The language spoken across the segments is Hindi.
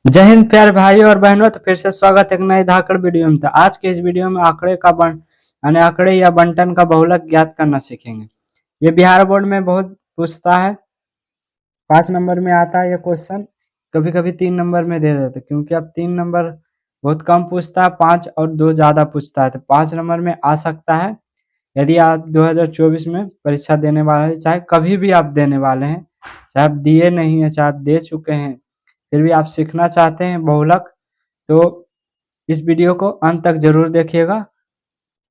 जय हिंद प्यारे भाई और बहनों। तो फिर से स्वागत है एक नए धाकड़ वीडियो में। तो आज के इस वीडियो में आंकड़े का यानी आंकड़े या बंटन का बहुलक ज्ञात करना सीखेंगे। ये बिहार बोर्ड में बहुत पूछता है, 5 नंबर में आता है ये क्वेश्चन। कभी कभी 3 नंबर में दे देते क्योंकि अब 3 नंबर बहुत कम पूछता है, 5 और 2 ज्यादा पूछता है। तो 5 नंबर में आ सकता है यदि आप 2024 में परीक्षा देने वाले हैं, चाहे कभी भी आप देने वाले हैं, चाहे आप दिए नहीं है, चाहे आप दे चुके हैं, फिर भी आप सीखना चाहते हैं बहुलक, तो इस वीडियो को अंत तक जरूर देखिएगा।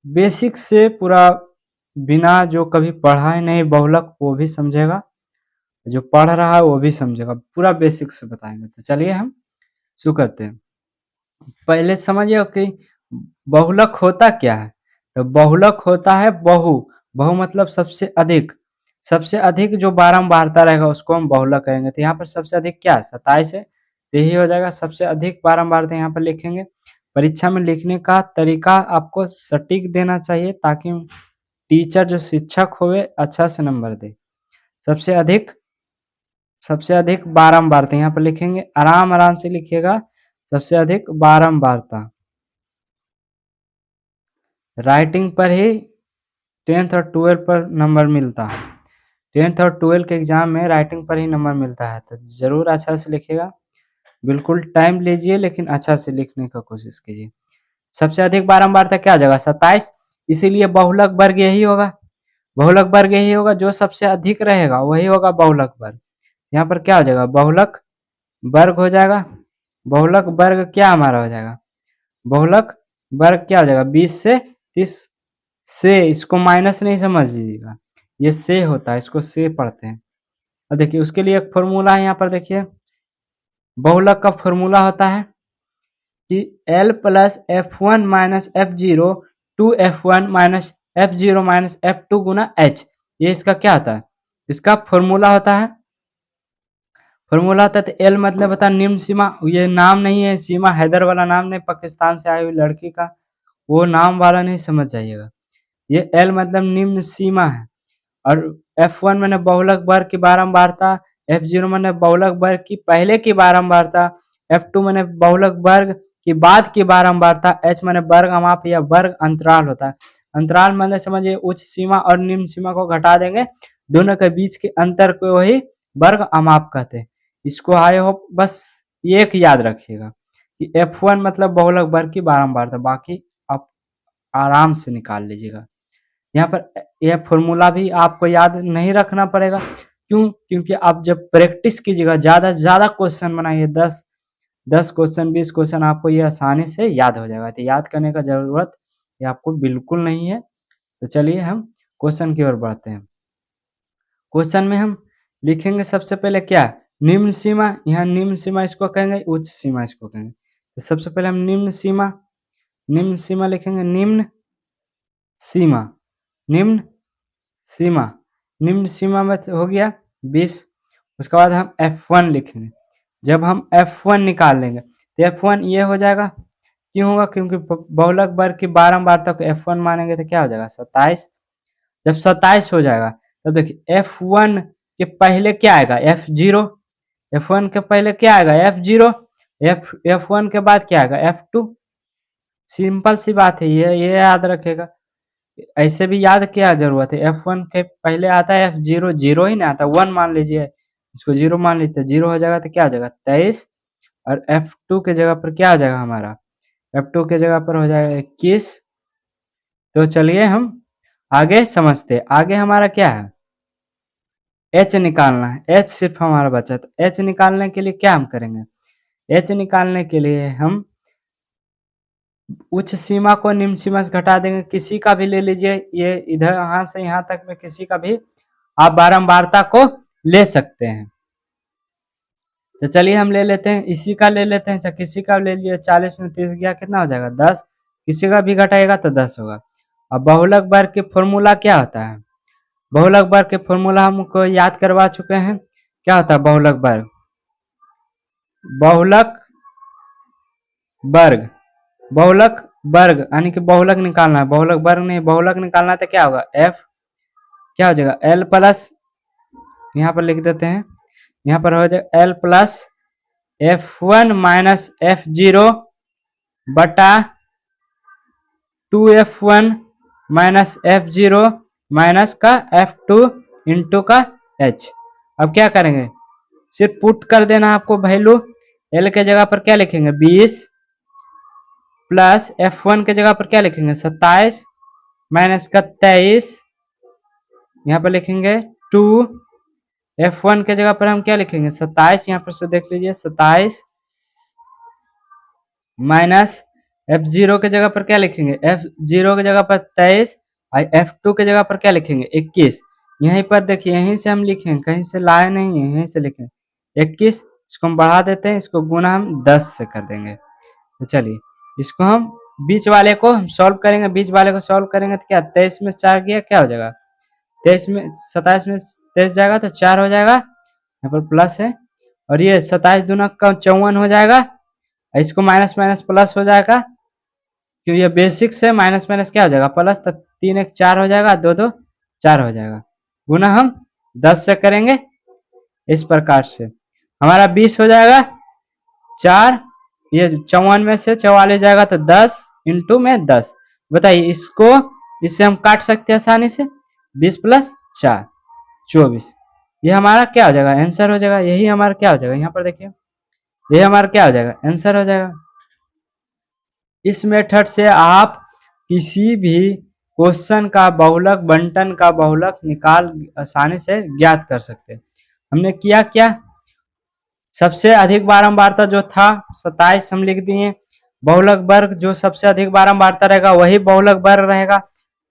बेसिक से पूरा, बिना जो कभी पढ़ा है नहीं बहुलक वो भी समझेगा, जो पढ़ रहा है वो भी समझेगा, पूरा बेसिक से बताएंगे। तो चलिए हम शुरू करते हैं। पहले समझिए कि बहुलक होता क्या है। तो बहुलक होता है बहु। बहु मतलब सबसे अधिक। सबसे अधिक जो बारंबारता रहेगा उसको हम बहुलक कहेंगे। तो यहाँ पर सबसे अधिक क्या है, 27 है, तो यही हो जाएगा सबसे अधिक बारंबारता। यहाँ पर लिखेंगे। परीक्षा में लिखने का तरीका आपको सटीक देना चाहिए ताकि टीचर जो शिक्षक होवे अच्छा से नंबर दे। सबसे अधिक बारंबारता यहाँ पर लिखेंगे, आराम आराम से लिखिएगा। सबसे अधिक बारंबारता राइटिंग पर ही 10th और 12 पर नंबर मिलता है। 10th और 12 के एग्जाम में राइटिंग पर ही नंबर मिलता है। तो जरूर अच्छा से लिखिएगा, बिल्कुल टाइम लीजिए लेकिन अच्छा से लिखने का कोशिश कीजिए। सबसे अधिक बारंबारता क्या हो जाएगा, 27। इसीलिए बहुलक वर्ग यही होगा। बहुलक वर्ग यही होगा, जो सबसे अधिक रहेगा वही होगा बहुलक वर्ग। यहाँ पर क्या हो जाएगा, बहुलक वर्ग हो जाएगा। बहुलक वर्ग क्या हमारा हो जाएगा, बहुलक वर्ग क्या हो जाएगा, 20 से 30 से, इसको माइनस नहीं समझ लीजिएगा, ये से होता है, इसको से पढ़ते हैं। और देखिए उसके लिए एक फॉर्मूला है, यहाँ पर देखिए बहुलक का फॉर्मूला होता है कि L plus F one minus F zero two F one minus F zero minus F two गुना एच। ये इसका क्या होता है, इसका फॉर्मूला होता है। फॉर्मूला होता है तो एल मतलब होता है निम्न सीमा। ये नाम नहीं है, सीमा हैदर वाला नाम नहीं, पाकिस्तान से आई हुई लड़की का वो नाम वाला नहीं समझ जाइएगा। ये एल मतलब निम्न सीमा है। और F1 मैंने बहुलक वर्ग की बारंबारता, F0 मैंने बहुलक वर्ग की पहले की बारंबारता, F2 मैंने बहुलक वर्ग की बाद की बारंबारता, H मैंने वर्ग अमाप या वर्ग अंतराल होता है। अंतराल मैंने समझिए उच्च सीमा और निम्न सीमा को घटा देंगे, दोनों के बीच के अंतर को ही वर्ग अमाप कहते हैं। इसको आई होप बस एक याद रखिएगा कि F1 मतलब बहुलक वर्ग की बारंबारता, बाकी आप आराम से निकाल लीजिएगा। यहाँ पर यह फॉर्मूला भी आपको याद नहीं रखना पड़ेगा। क्यों, क्योंकि आप जब प्रैक्टिस कीजिएगा, ज़्यादा से ज़्यादा क्वेश्चन बनाइए, 10 क्वेश्चन 20 क्वेश्चन, आपको ये आसानी से याद हो जाएगा। तो याद करने का ज़रूरत ये आपको बिल्कुल नहीं है। तो चलिए हम क्वेश्चन की ओर बढ़ते हैं। क्वेश्चन में हम लिखेंगे सबसे पहले क्या, निम्न सीमा। यहाँ निम्न सीमा इसको कहेंगे, उच्च सीमा इसको कहेंगे। तो सबसे पहले हम निम्न सीमा लिखेंगे। सीमा निम्न सीमा निम्न सीमा में हो गया 20। उसके बाद हम F1 लिखेंगे। जब हम F1 निकाल लेंगे तो F1 ये हो जाएगा। क्यों होगा, क्योंकि बहुलक वर्ग की बारंबारता को F1 मानेंगे तो क्या हो जाएगा, 27। जब 27 हो जाएगा तब देखिए F1 के पहले क्या आएगा, F0। F1 के पहले क्या आएगा, F0। F1 के बाद क्या आएगा, F2। सिंपल सी बात है, ये याद रखेगा। ऐसे भी याद क्या जरूरत है, F1 के पहले आता है F0, जीरो ही ना आता, 1 मान लीजिए, इसको 0 मान लेते हैं, 0 हो जाएगा तो क्या हो जाएगा, 23। और F2 के जगह पर क्या हो जाएगा हमारा, F2 के जगह पर हो जाएगा 21। तो चलिए हम आगे समझते हैं। आगे हमारा क्या है, H निकालना है। H सिर्फ हमारा बचा, तो H निकालने के लिए क्या हम करेंगे, H निकालने के लिए हम उच्च सीमा को निम्न सीमा से घटा देंगे। किसी का भी ले लीजिए, ये इधर यहाँ से यहाँ तक में किसी का भी आप बारंबारता को ले सकते हैं। तो चलिए हम ले लेते हैं, इसी का ले लेते हैं। अच्छा किसी का ले लिए, 40 में 30 गया कितना हो जाएगा, 10। किसी का भी घटाएगा तो 10 होगा। अब बहुलक वर्ग के फॉर्मूला क्या होता है, बहुलक वर्ग के फॉर्मूला हमको याद करवा चुके हैं। क्या होता है बहुलक वर्ग, बहुलक वर्ग, बहुलक वर्ग यानी कि बहुलक निकालना है, बहुलक वर्ग नहीं, बहुलक निकालना है तो क्या होगा, F क्या हो जाएगा, L प्लस, यहाँ पर लिख देते हैं, यहाँ पर हो जाएगा L plus F1 minus F0 बटा 2F1 माइनस F0 माइनस का F2 इंटू का H। अब क्या करेंगे, सिर्फ पुट कर देना आपको वैल्यू। L के जगह पर क्या लिखेंगे 20 प्लस F1 के जगह पर क्या लिखेंगे 27 माइनस का 23, यहाँ पर लिखेंगे 2। F1 के जगह पर हम क्या लिखेंगे 27, यहाँ पर से देख लीजिए 27 माइनस F0 के जगह पर क्या लिखेंगे F0 के जगह पर 23 और F2 के जगह पर क्या लिखेंगे 21। यहीं पर देखिए, यहीं से हम लिखेंगे, कहीं से लाए नहीं है, यहीं से लिखें 21। इसको हम बढ़ा देते हैं, इसको गुना हम 10 से कर देंगे। तो चलिए इसको हम बीच वाले को हम सॉल्व करेंगे। बीच वाले को सॉल्व करेंगे तो क्या 23 में 4 गया क्या हो जाएगा 23 में 27 में 23 जाएगा तो 4 हो जाएगा, यहाँ पर प्लस है। और ये 27 दूना का 54 हो जाएगा, इसको माइनस माइनस प्लस हो जाएगा, क्यों ये बेसिक से माइनस माइनस क्या हो जाएगा प्लस, तो 3 1 4 हो जाएगा, 2 2 4 हो जाएगा। गुना हम 10 से करेंगे, इस प्रकार से हमारा 20 हो जाएगा। 4 ये 54 में से 44 जाएगा तो 10 इंटू में 10। बताइए इसको, इससे हम काट सकते हैं आसानी से, 20 प्लस 4 24। ये हमारा क्या हो जाएगा आंसर हो जाएगा, यही हमारा क्या हो जाएगा, यहाँ पर देखिए ये हमारा क्या हो जाएगा आंसर हो जाएगा। इस मेथड से आप किसी भी क्वेश्चन का बहुलक बंटन का बहुलक निकाल आसानी से ज्ञात कर सकते हैं। हमने किया क्या, सबसे अधिक बारंबारता जो था 27 हम लिख दिए, बहुलक वर्ग जो सबसे अधिक बारंबारता रहेगा वही बहुलक वर्ग रहेगा,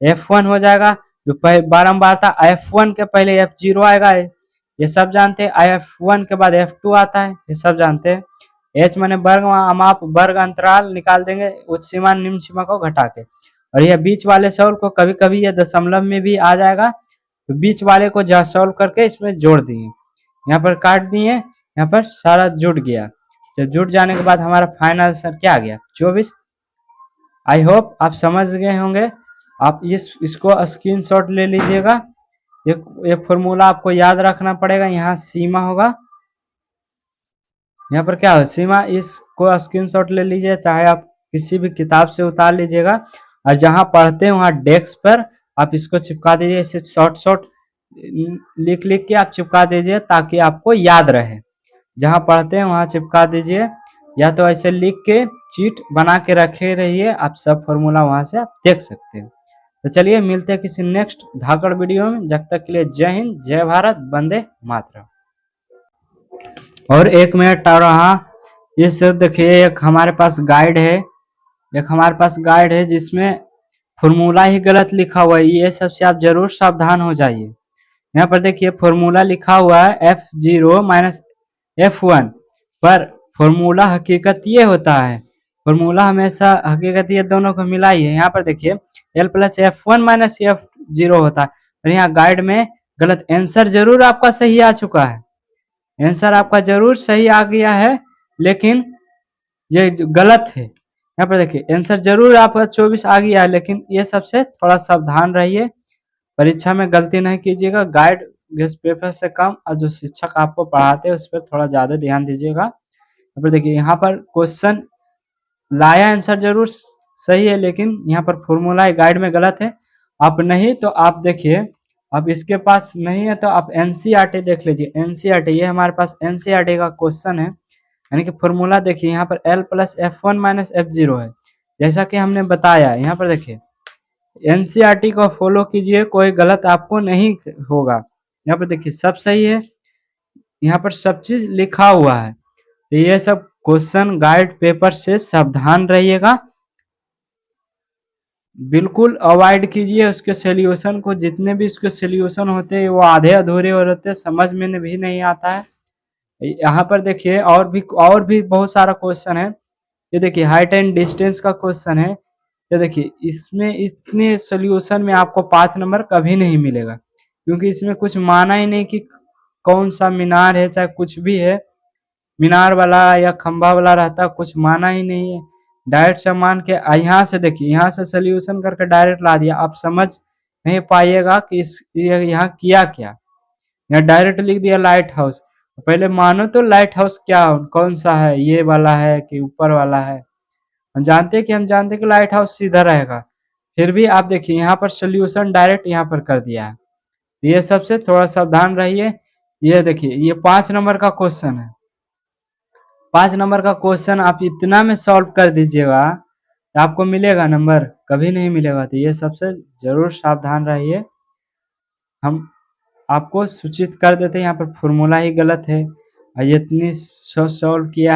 F1 हो जाएगा। जो बारंबारता F1 के पहले F0 आएगा, ये सब जानते हैं। F1 के बाद F2 आता है, ये सब जानते हैं। H माने वर्ग, हम आप वर्ग अंतराल निकाल देंगे उच्च सीमा निम्न सीमा को घटा के। और यह बीच वाले सॉल्व को कभी कभी ये दशमलव में भी आ जाएगा, तो बीच वाले को जहाँ सॉल्व करके इसमें जोड़ दिए, यहाँ पर काट दिए, यहाँ पर सारा जुड़ गया। जब जुड़ जाने के बाद हमारा फाइनल आंसर क्या आ गया 24। आई होप आप समझ गए होंगे। आप इसको स्क्रीनशॉट ले लीजिएगा। ये फॉर्मूला आपको याद रखना पड़ेगा। यहाँ सीमा होगा, यहाँ पर क्या हो सीमा, इसको स्क्रीनशॉट ले लीजिए, चाहे आप किसी भी किताब से उतार लीजिएगा, और जहाँ पढ़ते हैं वहाँ डेस्क पर आप इसको चिपका दीजिए। इसे शॉर्ट शॉर्ट लिख लिख के आप चिपका दीजिए ताकि आपको याद रहे। जहाँ पढ़ते हैं वहाँ चिपका दीजिए, या तो ऐसे लिख के चीट बना के रखे रहिए, आप सब फॉर्मूला वहाँ से आप देख सकते हैं। तो चलिए मिलते हैं किसी नेक्स्ट धाकड़ वीडियो में। जब तक के लिए जय हिंद, जय भारत, वंदे मातरम। और 1 मिनट और रहा, इस देखिए एक हमारे पास गाइड है, जिसमें फॉर्मूला ही गलत लिखा हुआ है। ये सबसे आप जरूर सावधान हो जाइए। यहाँ पर देखिए फॉर्मूला लिखा हुआ है F0 माइनस F1, पर फॉर्मूला हकीकत ये होता है, फॉर्मूला हमेशा हकीकत ये दोनों को मिला ही है। यहाँ पर देखिए L plus F1 minus F0 होता है, और यहाँ गाइड में गलत। आंसर जरूर आपका सही आ चुका है, आंसर आपका जरूर सही आ गया है, लेकिन ये गलत है। यहाँ पर देखिए आंसर जरूर आपका 24 आ गया है, लेकिन ये सबसे थोड़ा सावधान रहिए, परीक्षा में गलती नहीं कीजिएगा। गाइड गेस्ट पेपर से कम, और जो शिक्षक आपको पढ़ाते हैं उस पर थोड़ा ज्यादा ध्यान दीजिएगा। यहाँ पर देखिए यहाँ पर क्वेश्चन लाया आंसर जरूर सही है, लेकिन यहाँ पर फॉर्मूला गाइड में गलत है। आप नहीं तो आप देखिए, अब इसके पास नहीं है तो आप एनसीईआरटी देख लीजिए। एनसीईआरटी, ये हमारे पास एनसीईआरटी का क्वेश्चन है, यानी कि फॉर्मूला देखिए यहाँ पर L plus F1 minus F0 है, जैसा कि हमने बताया। यहाँ पर देखिए एनसीईआरटी को फॉलो कीजिए, कोई गलत आपको नहीं होगा। यहाँ पर देखिए सब सही है, यहाँ पर सब चीज लिखा हुआ है। तो ये सब क्वेश्चन गाइड पेपर से सावधान रहिएगा, बिल्कुल अवॉइड कीजिए उसके सोल्यूशन को। जितने भी उसके सोल्यूशन होते हैं वो आधे अधूरे होते हैं, समझ में भी नहीं आता है। यहाँ पर देखिए और भी बहुत सारा क्वेश्चन है। ये देखिए हाइट एंड डिस्टेंस का क्वेश्चन है। ये देखिए इसमें इतने सोल्यूशन में आपको 5 नंबर कभी नहीं मिलेगा, क्योंकि इसमें कुछ माना ही नहीं कि कौन सा मीनार है, चाहे कुछ भी है, मीनार वाला या खंभा वाला रहता, कुछ माना ही नहीं है। डायरेक्ट से मान के यहाँ से देखिए, यहाँ से सोल्यूशन करके डायरेक्ट ला दिया, आप समझ नहीं पाइएगा कि यहाँ किया क्या। यहाँ डायरेक्ट लिख दिया लाइट हाउस, पहले मानो तो लाइट हाउस क्या कौन सा है, ये वाला है कि ऊपर वाला है। हम जानते हैं कि लाइट हाउस सीधा रहेगा, फिर भी आप देखिए यहाँ पर सोल्यूशन डायरेक्ट यहाँ पर कर दिया है। ये सबसे थोड़ा सावधान रहिए। ये देखिए ये 5 नंबर का क्वेश्चन है। 5 नंबर का क्वेश्चन आप इतना में सॉल्व कर दीजिएगा तो आपको मिलेगा नंबर? कभी नहीं मिलेगा। तो ये सबसे जरूर सावधान रहिए। हम आपको सूचित कर देते हैं यहाँ पर फॉर्मूला ही गलत है और ये इतनी सॉल्व किया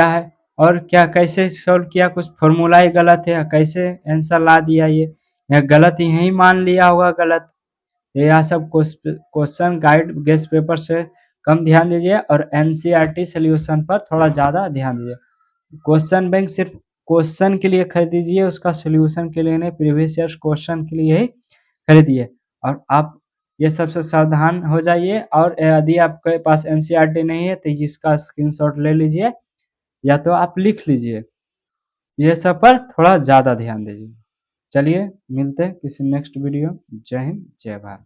है और क्या कैसे सॉल्व किया, कुछ फॉर्मूला ही गलत है, कैसे आंसर ला दिया ये या गलत यही मान लिया होगा गलत। ये यह सब क्वेश्चन गाइड गेस्ट पेपर से कम ध्यान दीजिए और एनसीईआरटी सॉल्यूशन पर थोड़ा ज़्यादा ध्यान दीजिए। क्वेश्चन बैंक सिर्फ क्वेश्चन के लिए खरीदिए, उसका सॉल्यूशन के लिए नहीं, प्रीवियस ईयर क्वेश्चन के लिए ही खरीदिए। और आप ये सबसे सावधान हो जाइए। और यदि आपके पास एनसीईआरटी नहीं है तो इसका स्क्रीनशॉट ले लीजिए या तो आप लिख लीजिए। ये सब पर थोड़ा ज़्यादा ध्यान दीजिए। चलिए मिलते हैं किसी नेक्स्ट वीडियो। जय हिंद, जय भारत।